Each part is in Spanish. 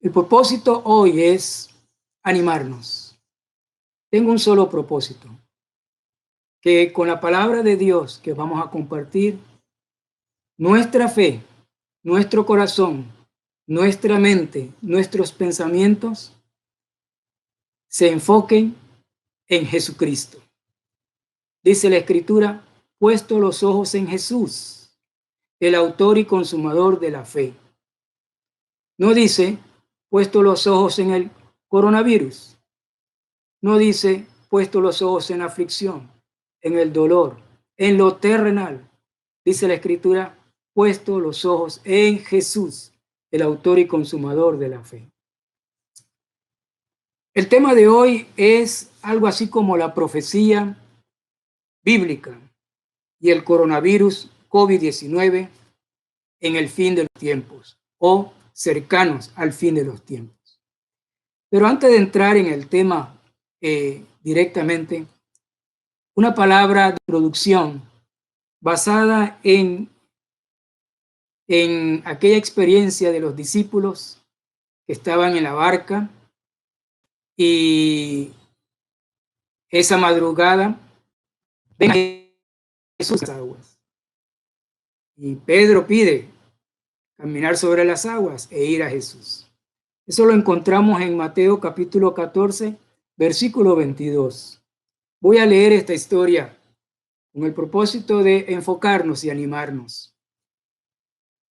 El propósito hoy es animarnos. Tengo un solo propósito, que con la palabra de Dios que vamos a compartir, nuestra fe, nuestro corazón, nuestra mente, nuestros pensamientos se enfoquen en Jesucristo. Dice la Escritura, puesto los ojos en Jesús, el autor y consumador de la fe. No dice, puesto los ojos en el coronavirus. No dice, puesto los ojos en la aflicción, en el dolor, en lo terrenal. Dice la Escritura, puesto los ojos en Jesús, el autor y consumador de la fe. El tema de hoy es algo así como la profecía bíblica y el coronavirus COVID-19 en el fin de los tiempos o cercanos al fin de los tiempos. Pero antes de entrar en el tema directamente, una palabra de introducción basada en aquella experiencia de los discípulos que estaban en la barca y esa madrugada ven a Jesús en las aguas. Y Pedro pide caminar sobre las aguas e ir a Jesús. Eso lo encontramos en Mateo capítulo 14, versículo 22. Voy a leer esta historia con el propósito de enfocarnos y animarnos.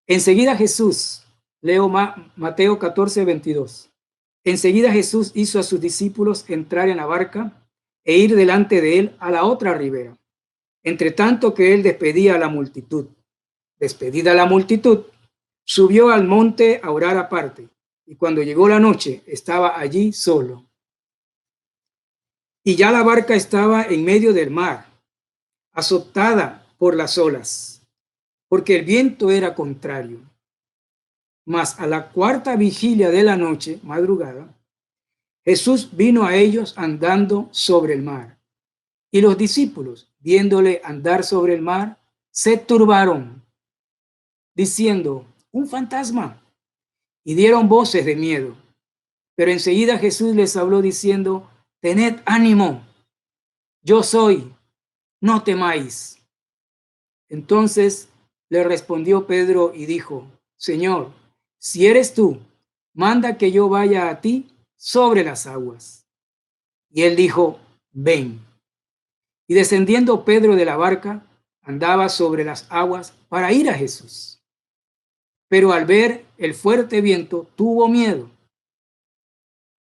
Enseguida Jesús, leo Mateo 14, 22. Enseguida Jesús hizo a sus discípulos entrar en la barca e ir delante de él a la otra ribera, entre tanto que él despedía a la multitud. Despedida la multitud, subió al monte a orar aparte, y cuando llegó la noche estaba allí solo. Y ya la barca estaba en medio del mar, azotada por las olas, porque el viento era contrario. Mas a la cuarta vigilia de la noche, madrugada, Jesús vino a ellos andando sobre el mar. Y los discípulos, viéndole andar sobre el mar, se turbaron, diciendo, un fantasma, y dieron voces de miedo. Pero enseguida Jesús les habló diciendo, tened ánimo, yo soy, no temáis. Entonces le respondió Pedro y dijo, Señor, si eres tú, manda que yo vaya a ti sobre las aguas. Y él dijo, ven. Y descendiendo Pedro de la barca, andaba sobre las aguas para ir a Jesús. Pero al ver el fuerte viento, tuvo miedo.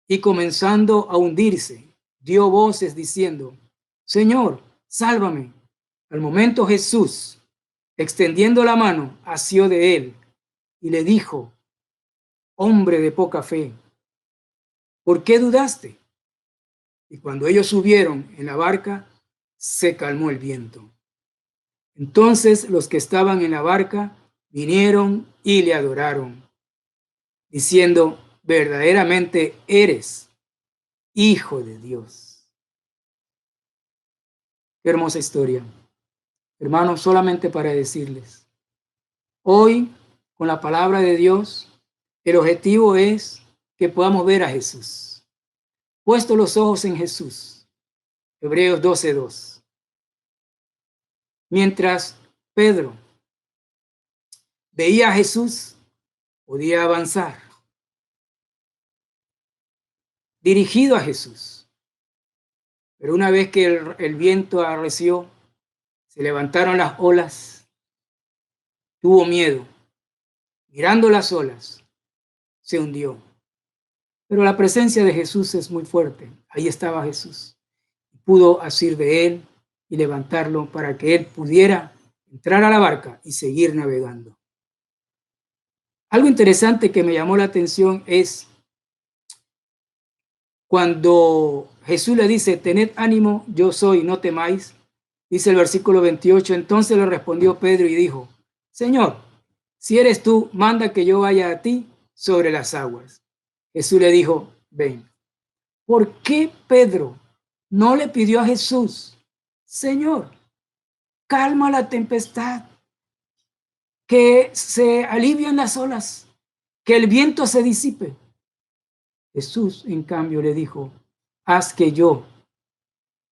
Y comenzando a hundirse, dio voces diciendo, Señor, sálvame. Al momento Jesús, extendiendo la mano, asió de él y le dijo, hombre de poca fe, ¿por qué dudaste? Y cuando ellos subieron en la barca, se calmó el viento. Entonces los que estaban en la barca vinieron y le adoraron, diciendo, verdaderamente eres Hijo de Dios. Qué hermosa historia. Hermanos, solamente para decirles, hoy, con la palabra de Dios, el objetivo es que podamos ver a Jesús. Puesto los ojos en Jesús. Hebreos 12:2. Mientras Pedro veía a Jesús, podía avanzar. Dirigido a Jesús. Pero una vez que el viento arreció, se levantaron las olas, tuvo miedo. Mirando las olas, se hundió. Pero la presencia de Jesús es muy fuerte. Ahí estaba Jesús. Pudo asir de él y levantarlo para que él pudiera entrar a la barca y seguir navegando. Algo interesante que me llamó la atención es cuando Jesús le dice, tened ánimo, yo soy, no temáis. Dice el versículo 28, entonces le respondió Pedro y dijo, Señor, si eres tú, manda que yo vaya a ti sobre las aguas. Jesús le dijo, ven. ¿Por qué Pedro no le pidió a Jesús, Señor, calma la tempestad, que se alivian las olas, que el viento se disipe? Jesús, en cambio, le dijo, haz que yo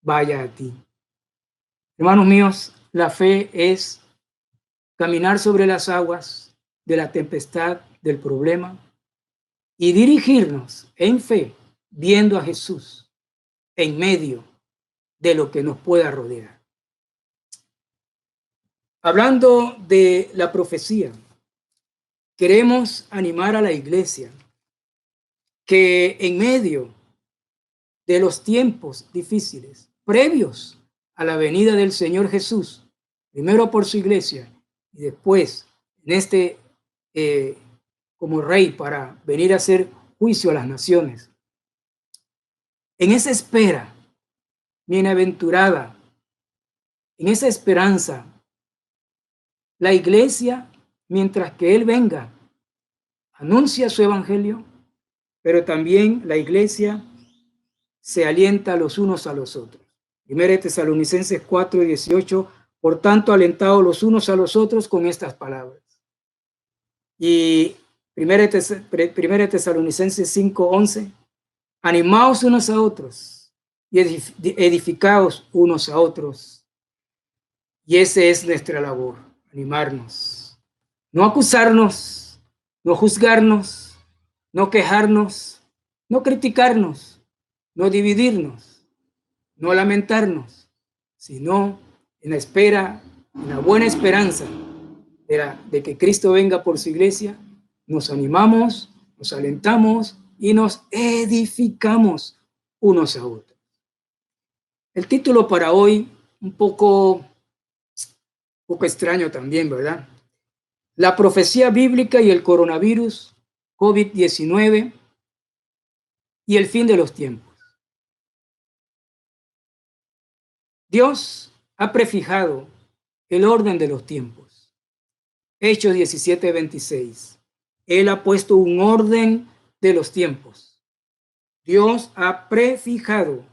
vaya a ti. Hermanos míos, la fe es caminar sobre las aguas de la tempestad, del problema, y dirigirnos en fe, viendo a Jesús en medio de lo que nos pueda rodear. Hablando de la profecía, queremos animar a la iglesia que en medio de los tiempos difíciles, previos a la venida del Señor Jesús, primero por su iglesia y después en como rey para venir a hacer juicio a las naciones. En esa espera bienaventurada, en esa esperanza, la iglesia, mientras que Él venga, anuncia su evangelio, pero también la iglesia se alienta los unos a los otros. 1 Tesalonicenses 4:18, por tanto, alentados los unos a los otros con estas palabras. Y 1 Tesalonicenses 5:11, animaos unos a otros y edificaos unos a otros. Y esa es nuestra labor, animarnos, no acusarnos, no juzgarnos, no quejarnos, no criticarnos, no dividirnos, no lamentarnos, sino en la espera, en la buena esperanza de que Cristo venga por su iglesia, nos animamos, nos alentamos y nos edificamos unos a otros. El título para hoy, un poco extraño también, ¿verdad? La profecía bíblica y el coronavirus, COVID-19 y el fin de los tiempos. Dios ha prefijado el orden de los tiempos. Hechos 17:26. Él ha puesto un orden de los tiempos. Dios ha prefijado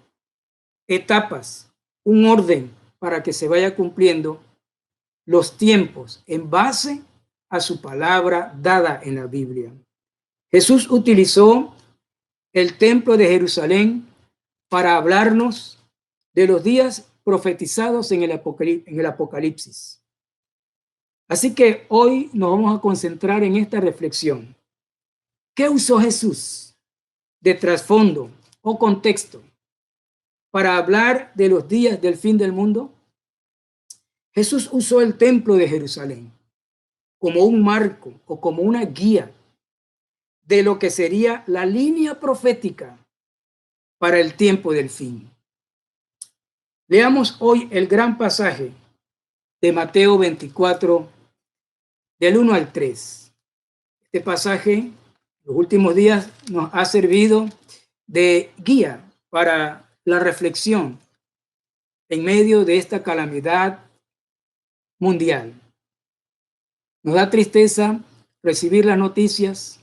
etapas, un orden para que se vaya cumpliendo los tiempos en base a su palabra dada en la Biblia. Jesús utilizó el templo de Jerusalén para hablarnos de los días profetizados en el Apocalipsis. Así que hoy nos vamos a concentrar en esta reflexión. ¿Qué usó Jesús de trasfondo o contexto para hablar de los días del fin del mundo? Jesús usó el templo de Jerusalén como un marco o como una guía de lo que sería la línea profética para el tiempo del fin. Leamos hoy el gran pasaje de Mateo 24, del 1 al 3. Este pasaje, los últimos días, nos ha servido de guía para la reflexión en medio de esta calamidad mundial. Nos da tristeza recibir las noticias.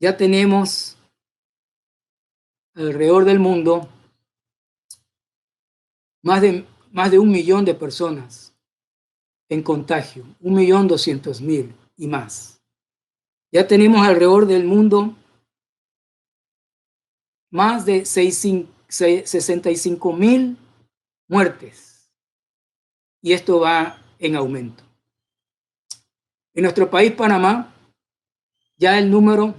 Ya tenemos alrededor del mundo más de 1 millón de personas en contagio, 1.200.000 y más. Ya tenemos alrededor del mundo más de 65.000 muertes. Y esto va en aumento. En nuestro país, Panamá, ya el número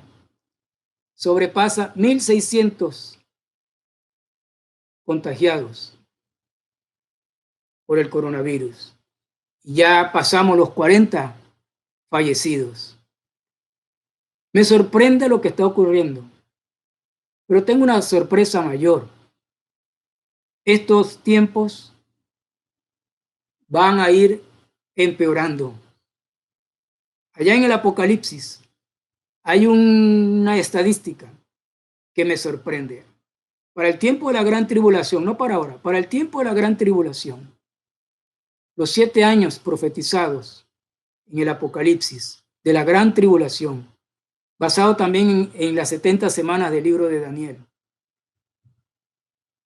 sobrepasa 1.600 contagiados por el coronavirus. Ya pasamos los 40 fallecidos. Me sorprende lo que está ocurriendo, pero tengo una sorpresa mayor. Estos tiempos van a ir empeorando. Allá en el Apocalipsis hay una estadística que me sorprende. Para el tiempo de la gran tribulación, no para ahora, para el tiempo de la gran tribulación, los 7 años profetizados en el Apocalipsis de la gran tribulación, basado también en las 70 semanas del libro de Daniel.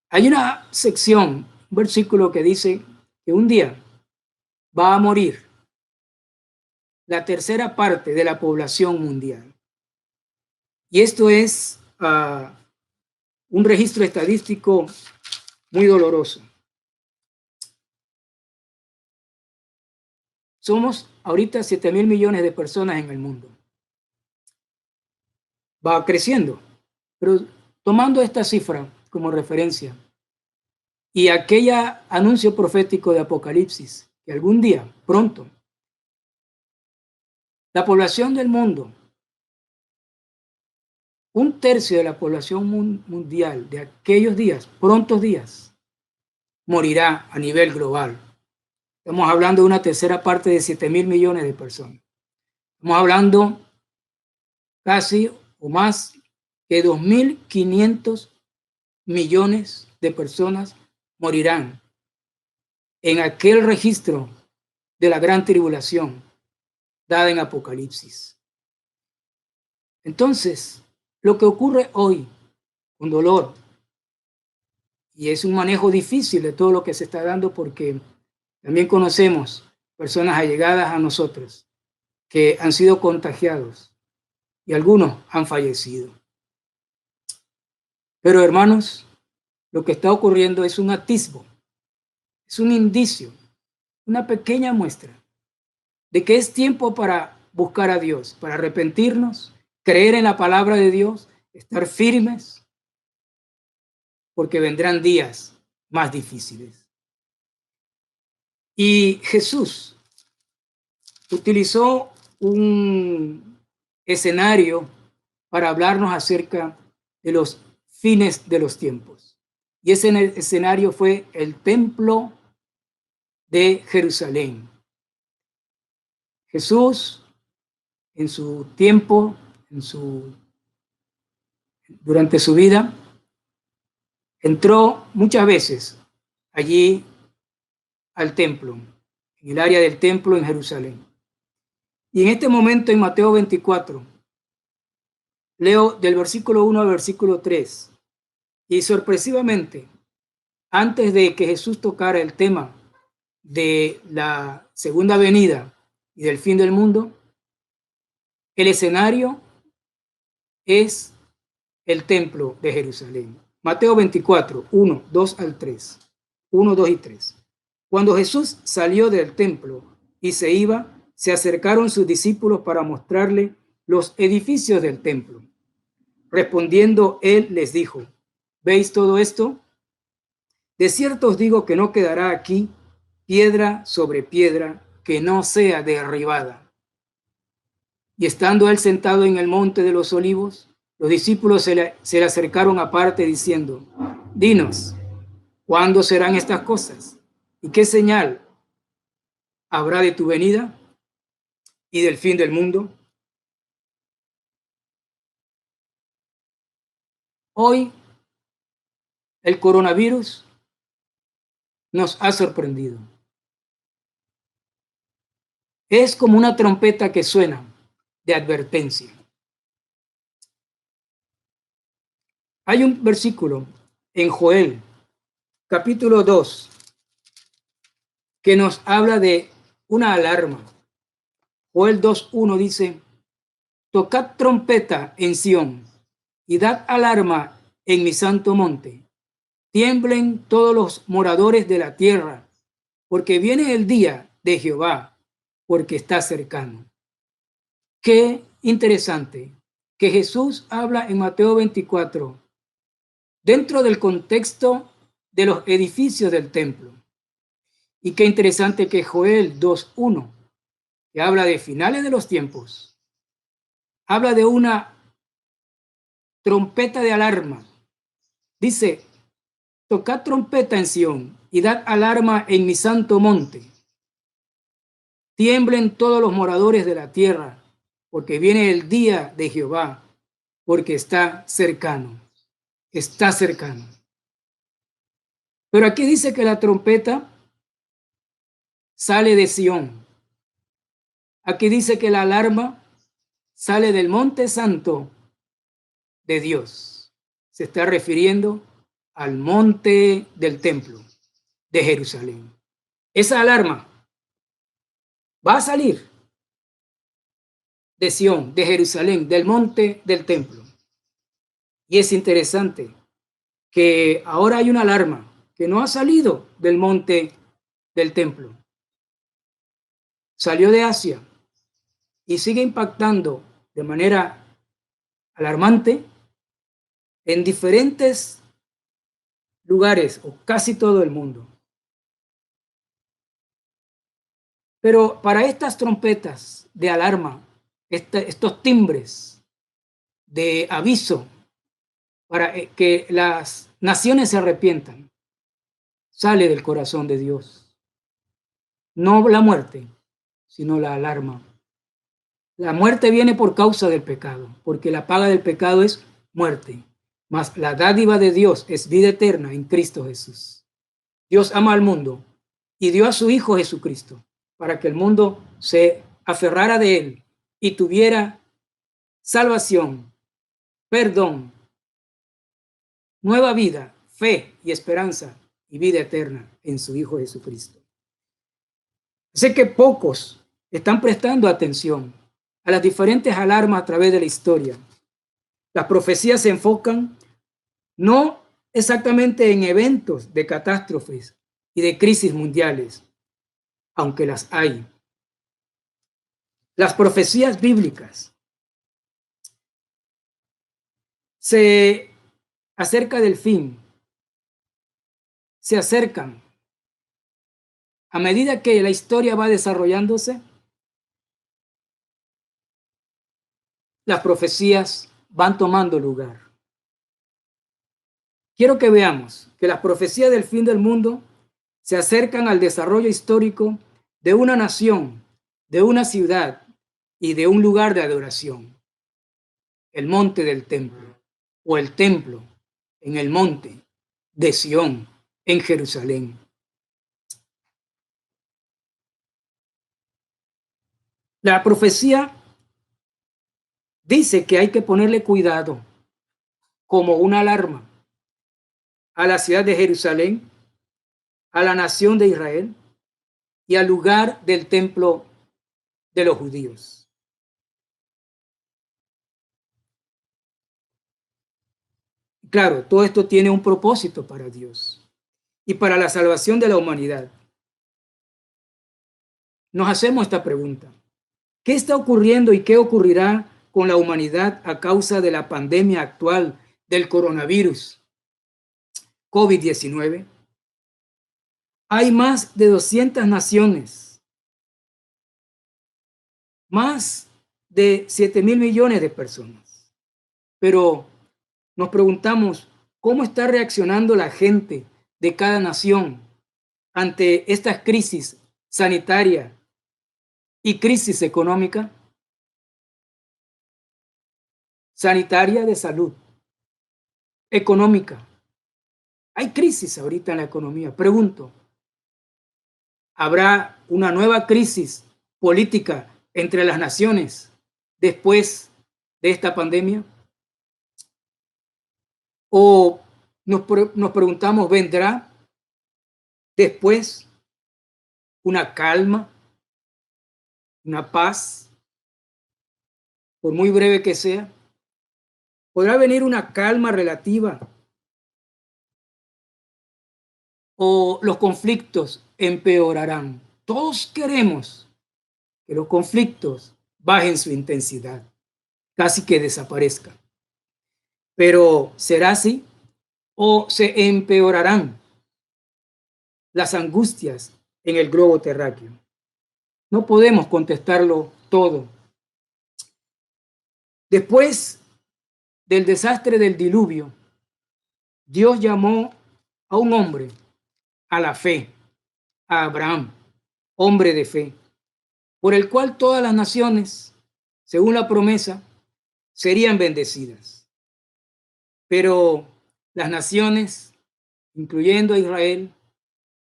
Hay una sección, un versículo que dice que un día va a morir la tercera parte de la población mundial. Y esto es a un registro estadístico muy doloroso. Somos ahorita 7.000 millones de personas en el mundo. Va creciendo, pero tomando esta cifra como referencia y aquella anuncio profético de Apocalipsis, que algún día, pronto, la población del mundo, un tercio de la población mundial de aquellos días, prontos días, morirá a nivel global. Estamos hablando de una tercera parte de 7.000 millones de personas. Estamos hablando casi o más que 2.500 millones de personas morirán en aquel registro de la gran tribulación dada en Apocalipsis. Entonces, lo que ocurre hoy con dolor, y es un manejo difícil de todo lo que se está dando porque también conocemos personas allegadas a nosotros que han sido contagiados y algunos han fallecido. Pero hermanos, lo que está ocurriendo es un atisbo, es un indicio, una pequeña muestra de que es tiempo para buscar a Dios, para arrepentirnos, creer en la palabra de Dios, estar firmes, porque vendrán días más difíciles. Y Jesús utilizó un escenario para hablarnos acerca de los fines de los tiempos. Y ese escenario fue el templo de Jerusalén. Jesús, en su tiempo, durante su vida, entró muchas veces allí al templo, en el área del templo en Jerusalén. Y en este momento en Mateo 24, leo del versículo 1 al versículo 3, y sorpresivamente, antes de que Jesús tocara el tema de la segunda venida y del fin del mundo, el escenario es el templo de Jerusalén. Mateo 24, 1, 2 al 3. 1, 2 y 3. Cuando Jesús salió del templo y se iba, se acercaron sus discípulos para mostrarle los edificios del templo. Respondiendo él les dijo: ¿veis todo esto? De cierto os digo que no quedará aquí piedra sobre piedra que no sea derribada. Y estando él sentado en el monte de los olivos, los discípulos se le acercaron aparte diciendo: dinos, ¿cuándo serán estas cosas? ¿Y qué señal habrá de tu venida y del fin del mundo? Hoy el coronavirus nos ha sorprendido. Es como una trompeta que suena de advertencia. Hay un versículo en Joel, capítulo 2, que nos habla de una alarma. Joel 2:1 dice: tocad trompeta en Sión y dad alarma en mi santo monte. Tiemblen todos los moradores de la tierra, porque viene el día de Jehová, porque está cercano. Qué interesante que Jesús habla en Mateo 24 dentro del contexto de los edificios del templo. Y qué interesante que Joel 2:1, que habla de finales de los tiempos, habla de una trompeta de alarma. Dice: tocad trompeta en Sión y dad alarma en mi santo monte. Tiemblen todos los moradores de la tierra, porque viene el día de Jehová, porque está cercano. Está cercano. Pero aquí dice que la trompeta sale de Sión. Aquí dice que la alarma sale del monte santo de Dios. Se está refiriendo al monte del templo de Jerusalén. Esa alarma va a salir de Sión, de Jerusalén, del monte del templo. Y es interesante que ahora hay una alarma que no ha salido del monte del templo. Salió de Asia y sigue impactando de manera alarmante en diferentes lugares o casi todo el mundo. Pero para estas trompetas de alarma, estos timbres de aviso para que las naciones se arrepientan, sale del corazón de Dios. No la muerte, sino la alarma. La muerte viene por causa del pecado, porque la paga del pecado es muerte. Mas la dádiva de Dios es vida eterna en Cristo Jesús. Dios ama al mundo y dio a su Hijo Jesucristo para que el mundo se aferrara de él y tuviera salvación, perdón, nueva vida, fe y esperanza y vida eterna en su Hijo Jesucristo. Sé que pocos están prestando atención a las diferentes alarmas a través de la historia. Las profecías se enfocan no exactamente en eventos de catástrofes y de crisis mundiales, aunque las hay. Las profecías bíblicas se acerca del fin, se acercan a medida que la historia va desarrollándose. Las profecías van tomando lugar. Quiero que veamos que las profecías del fin del mundo se acercan al desarrollo histórico de una nación, de una ciudad y de un lugar de adoración. El monte del templo o el templo en el monte de Sión, en Jerusalén. La profecía dice que hay que ponerle cuidado como una alarma a la ciudad de Jerusalén, a la nación de Israel y al lugar del templo de los judíos. Claro, todo esto tiene un propósito para Dios y para la salvación de la humanidad. Nos hacemos esta pregunta: ¿qué está ocurriendo y qué ocurrirá con la humanidad a causa de la pandemia actual del coronavirus COVID-19? Hay más de 200 naciones, más de 7.000 millones de personas. Pero nos preguntamos, ¿cómo está reaccionando la gente de cada nación ante esta crisis sanitaria y crisis económica? Sanitaria, de salud, económica. Hay crisis ahorita en la economía. Pregunto, ¿habrá una nueva crisis política entre las naciones después de esta pandemia? ¿O nos preguntamos, vendrá después una calma, una paz, por muy breve que sea? ¿Podrá venir una calma relativa? ¿O los conflictos empeorarán? Todos queremos que los conflictos bajen su intensidad, casi que desaparezcan. Pero ¿será así? ¿O se empeorarán las angustias en el globo terráqueo? No podemos contestarlo todo. Después del desastre del diluvio, Dios llamó a un hombre a la fe, a Abraham, hombre de fe, por el cual todas las naciones, según la promesa, serían bendecidas. Pero las naciones, incluyendo a Israel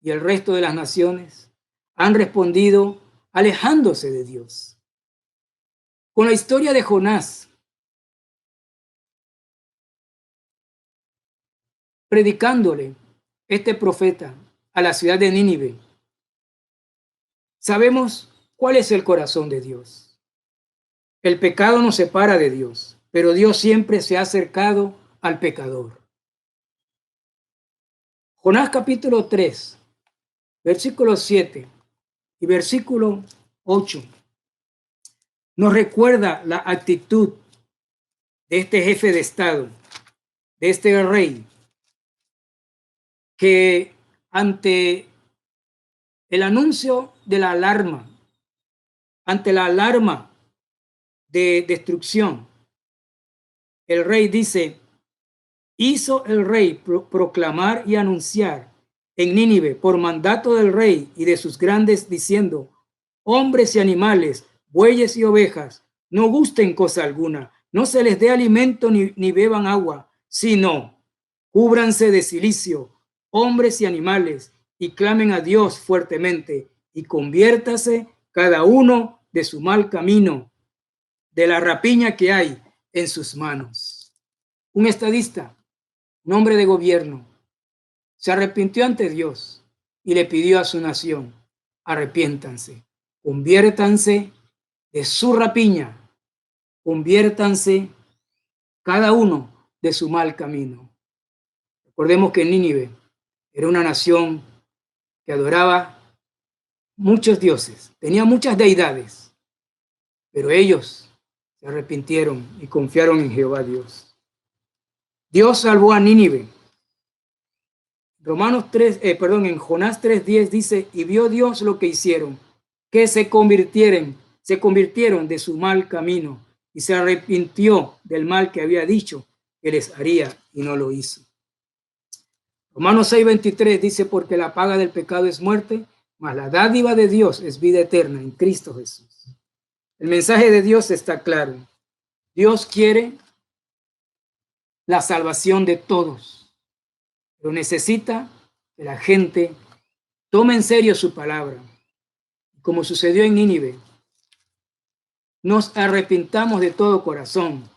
y el resto de las naciones, han respondido alejándose de Dios. Con la historia de Jonás, predicándole este profeta a la ciudad de Nínive, sabemos cuál es el corazón de Dios. El pecado nos separa de Dios, pero Dios siempre se ha acercado al pecador. Jonás capítulo 3, versículo 7 y versículo 8 nos recuerda la actitud de este jefe de Estado, de este rey, que ante el anuncio de la alarma, ante la alarma de destrucción, el rey dice, hizo el rey proclamar y anunciar en Nínive por mandato del rey y de sus grandes diciendo, hombres y animales, bueyes y ovejas, no gusten cosa alguna, no se les dé alimento ni beban agua, sino cúbranse de cilicio, hombres y animales, y clamen a Dios fuertemente, y conviértase cada uno de su mal camino, de la rapiña que hay en sus manos. Un estadista, un hombre de gobierno, se arrepintió ante Dios y le pidió a su nación, arrepiéntanse, conviértanse de su rapiña, conviértanse cada uno de su mal camino. Recordemos que Nínive era una nación que adoraba muchos dioses, tenía muchas deidades, pero ellos se arrepintieron y confiaron en Jehová Dios. Dios salvó a Nínive. En Jonás 3:10 dice, y vio Dios lo que hicieron, que se convirtieron de su mal camino y se arrepintió del mal que había dicho que les haría y no lo hizo. Romanos 6:23 dice, porque la paga del pecado es muerte, mas la dádiva de Dios es vida eterna en Cristo Jesús. El mensaje de Dios está claro. Dios quiere la salvación de todos, pero necesita que la gente tome en serio su palabra. Como sucedió en Nínive, nos arrepintamos de todo corazón.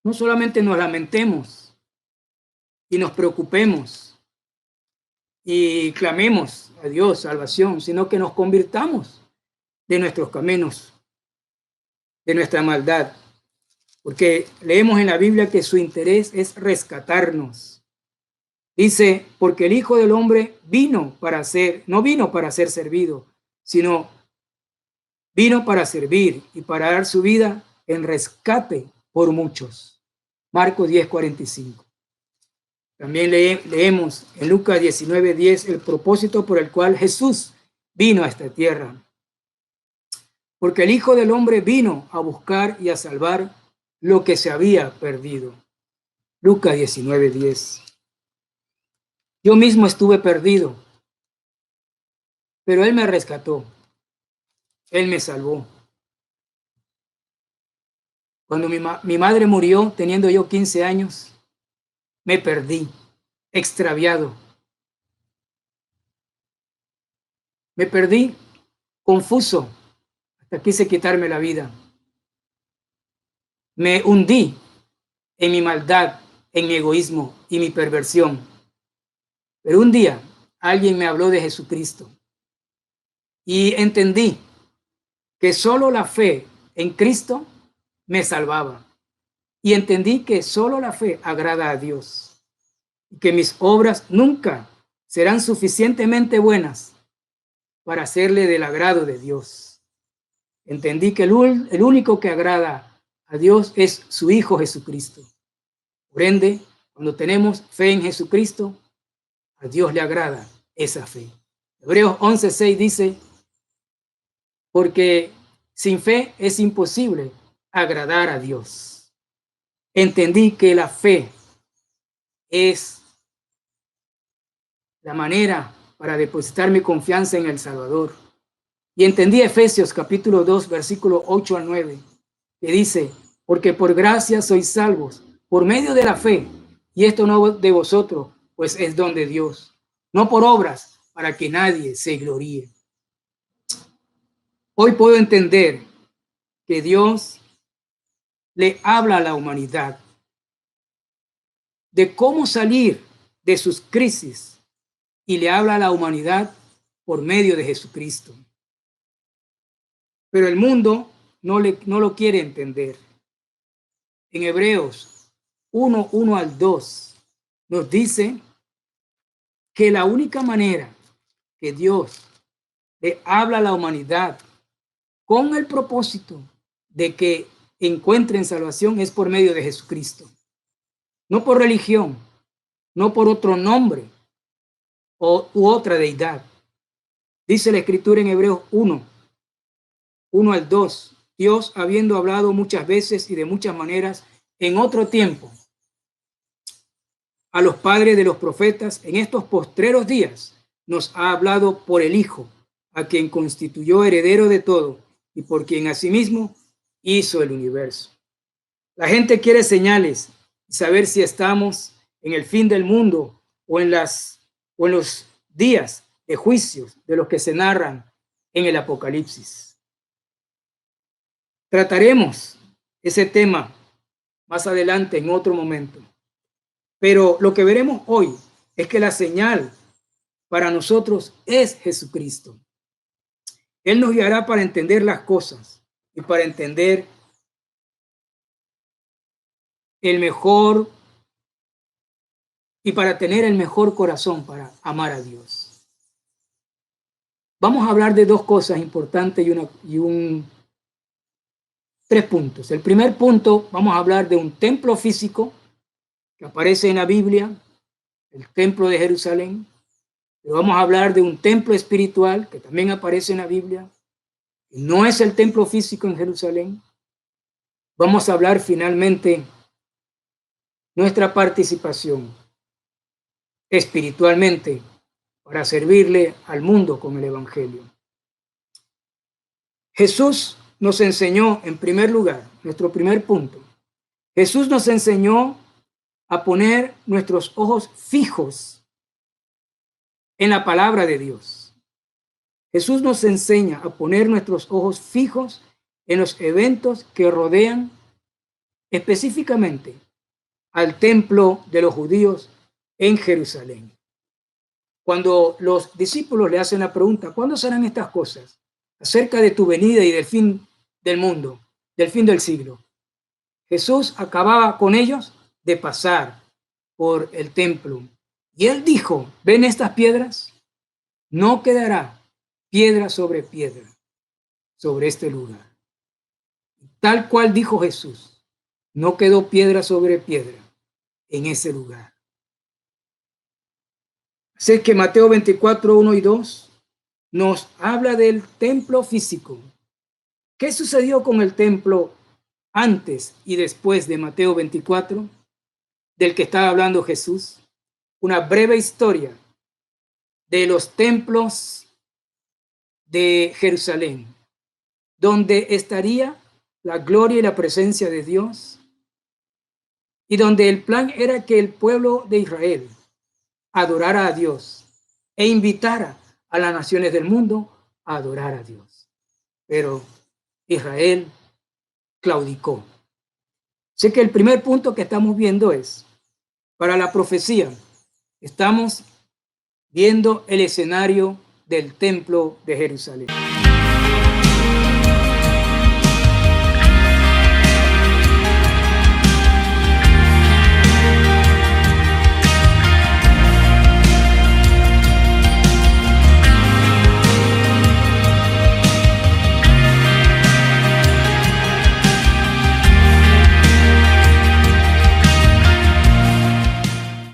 No solamente nos lamentemos y nos preocupemos y clamemos a Dios salvación, sino que nos convirtamos de nuestros caminos, de nuestra maldad, porque leemos en la Biblia que su interés es rescatarnos. Dice, porque el Hijo del Hombre no vino para ser servido, sino vino para servir y para dar su vida en rescate por muchos. Marcos 10:45. También leemos en Lucas 19:10 el propósito por el cual Jesús vino a esta tierra. Porque el Hijo del Hombre vino a buscar y a salvar lo que se había perdido. Lucas 19:10. Yo mismo estuve perdido, pero Él me rescató. Él me salvó. Cuando mi madre murió, teniendo yo 15 años, me perdí, extraviado. Me perdí, confuso, hasta quise quitarme la vida. Me hundí en mi maldad, en mi egoísmo y mi perversión. Pero un día alguien me habló de Jesucristo y entendí que solo la fe en Cristo me salvaba. Y entendí que solo la fe agrada a Dios y que mis obras nunca serán suficientemente buenas para hacerle del agrado de Dios. Entendí que el único que agrada a Dios es su Hijo Jesucristo. Por ende, cuando tenemos fe en Jesucristo, a Dios le agrada esa fe. Hebreos 11:6 dice, porque sin fe es imposible agradar a Dios. Entendí que la fe es la manera para depositar mi confianza en el Salvador. Y entendí Efesios capítulo 2, versículo 8-9, que dice, porque por gracia sois salvos, por medio de la fe, y esto no de vosotros, pues es don de Dios, no por obras, para que nadie se gloríe. Hoy puedo entender que Dios le habla a la humanidad de cómo salir de sus crisis y le habla a la humanidad por medio de Jesucristo. Pero el mundo no lo quiere entender. En Hebreos 1, 1 al 2, nos dice que la única manera que Dios le habla a la humanidad con el propósito de que encuentren salvación es por medio de Jesucristo. No por religión, no por otro nombre u otra deidad. Dice la Escritura en Hebreos 1, 1 al 2, Dios, habiendo hablado muchas veces y de muchas maneras en otro tiempo a los padres de los profetas, en estos postreros días nos ha hablado por el Hijo, a quien constituyó heredero de todo y por quien asimismo hizo el universo. La gente quiere señales y saber si estamos en el fin del mundo o en los días de juicios de los que se narran en el Apocalipsis. Trataremos ese tema más adelante en otro momento. Pero lo que veremos hoy es que la señal para nosotros es Jesucristo. Él nos guiará para entender las cosas y para entender el mejor y para tener el mejor corazón para amar a Dios. Vamos a hablar de dos cosas importantes tres puntos. El primer punto, vamos a hablar de un templo físico que aparece en la Biblia, el templo de Jerusalén. Pero vamos a hablar de un templo espiritual que también aparece en la Biblia. No es el templo físico en Jerusalén. Vamos a hablar finalmente nuestra participación espiritualmente para servirle al mundo con el Evangelio. Jesús nos enseñó, en primer lugar, nuestro primer punto. Jesús nos enseñó a poner nuestros ojos fijos en la palabra de Dios. Jesús nos enseña a poner nuestros ojos fijos en los eventos que rodean específicamente al templo de los judíos en Jerusalén. Cuando los discípulos le hacen la pregunta, ¿cuándo serán estas cosas? Acerca de tu venida y del fin del mundo, del fin del siglo. Jesús acababa con ellos de pasar por el templo. Y él dijo, ¿ven estas piedras? No quedará piedra sobre piedra sobre este lugar. Tal cual dijo Jesús, no quedó piedra sobre piedra en ese lugar. Así que Mateo 24, 1 y 2 nos habla del templo físico. ¿Qué sucedió con el templo antes y después de Mateo 24, del que estaba hablando Jesús? Una breve historia de los templos de Jerusalén, donde estaría la gloria y la presencia de Dios, y donde el plan era que el pueblo de Israel adorara a Dios e invitara a las naciones del mundo a adorar a Dios. Pero Israel claudicó. Así que el primer punto que estamos viendo es, para la profecía, estamos viendo el escenario del templo de Jerusalén.